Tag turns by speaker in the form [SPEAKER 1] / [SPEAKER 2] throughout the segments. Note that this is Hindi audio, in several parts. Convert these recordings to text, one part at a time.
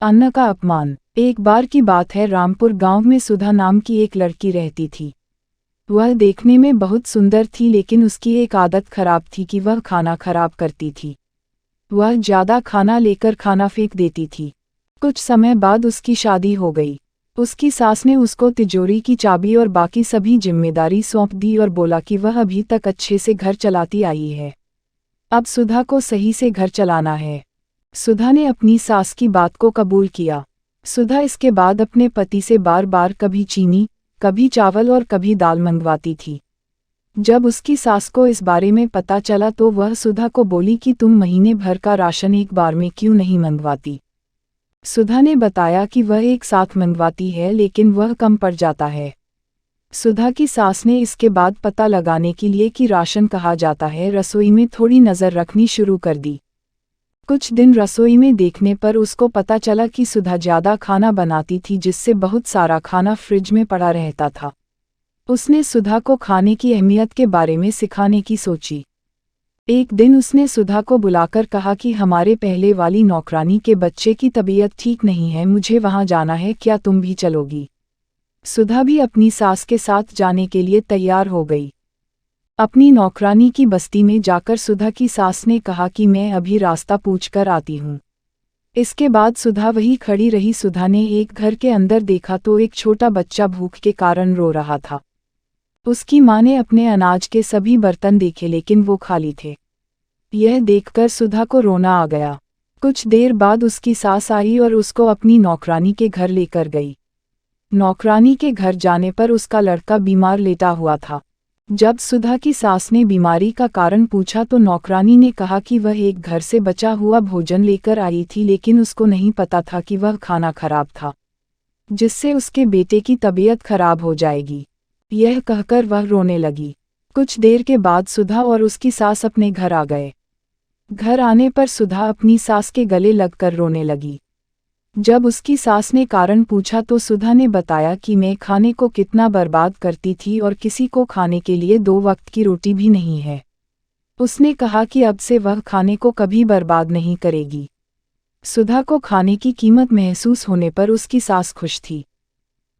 [SPEAKER 1] अन्न का अपमान। एक बार की बात है, रामपुर गांव में सुधा नाम की एक लड़की रहती थी। वह देखने में बहुत सुंदर थी, लेकिन उसकी एक आदत खराब थी कि वह खाना खराब करती थी। वह ज्यादा खाना लेकर खाना फेंक देती थी। कुछ समय बाद उसकी शादी हो गई। उसकी सास ने उसको तिजोरी की चाबी और बाकी सभी जिम्मेदारी सौंप दी और बोला कि वह अभी तक अच्छे से घर चलाती आई है, अब सुधा को सही से घर चलाना है। सुधा ने अपनी सास की बात को कबूल किया। सुधा इसके बाद अपने पति से बार बार कभी चीनी, कभी चावल और कभी दाल मंगवाती थी। जब उसकी सास को इस बारे में पता चला तो वह सुधा को बोली कि तुम महीने भर का राशन एक बार में क्यों नहीं मंगवाती। सुधा ने बताया कि वह एक साथ मंगवाती है, लेकिन वह कम पड़ जाता है। सुधा की सास ने इसके बाद पता लगाने के लिए कि राशन कहा जाता है, रसोई में थोड़ी नज़र रखनी शुरू कर दी। कुछ दिन रसोई में देखने पर उसको पता चला कि सुधा ज़्यादा खाना बनाती थी, जिससे बहुत सारा खाना फ्रिज में पड़ा रहता था। उसने सुधा को खाने की अहमियत के बारे में सिखाने की सोची। एक दिन उसने सुधा को बुलाकर कहा कि हमारे पहले वाली नौकरानी के बच्चे की तबीयत ठीक नहीं है, मुझे वहां जाना है, क्या तुम भी चलोगी। सुधा भी अपनी सास के साथ जाने के लिए तैयार हो गई। अपनी नौकरानी की बस्ती में जाकर सुधा की सास ने कहा कि मैं अभी रास्ता पूछकर आती हूँ। इसके बाद सुधा वहीं खड़ी रही। सुधा ने एक घर के अंदर देखा तो एक छोटा बच्चा भूख के कारण रो रहा था। उसकी माँ ने अपने अनाज के सभी बर्तन देखे, लेकिन वो खाली थे। यह देखकर सुधा को रोना आ गया। कुछ देर बाद उसकी सास आई और उसको अपनी नौकरानी के घर लेकर गई। नौकरानी के घर जाने पर उसका लड़का बीमार लेटा हुआ था। जब सुधा की सास ने बीमारी का कारण पूछा तो नौकरानी ने कहा कि वह एक घर से बचा हुआ भोजन लेकर आई थी, लेकिन उसको नहीं पता था कि वह खाना खराब था, जिससे उसके बेटे की तबीयत खराब हो जाएगी। यह कहकर वह रोने लगी। कुछ देर के बाद सुधा और उसकी सास अपने घर आ गए। घर आने पर सुधा अपनी सास के गले लगकर रोने लगी। जब उसकी सास ने कारण पूछा तो सुधा ने बताया कि मैं खाने को कितना बर्बाद करती थी और किसी को खाने के लिए 2 वक्त की रोटी भी नहीं है। उसने कहा कि अब से वह खाने को कभी बर्बाद नहीं करेगी। सुधा को खाने की कीमत महसूस होने पर उसकी सास खुश थी।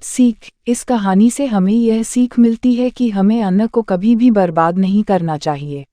[SPEAKER 1] सीख। इस कहानी से हमें यह सीख मिलती है कि हमें अन्न को कभी भी बर्बाद नहीं करना चाहिए।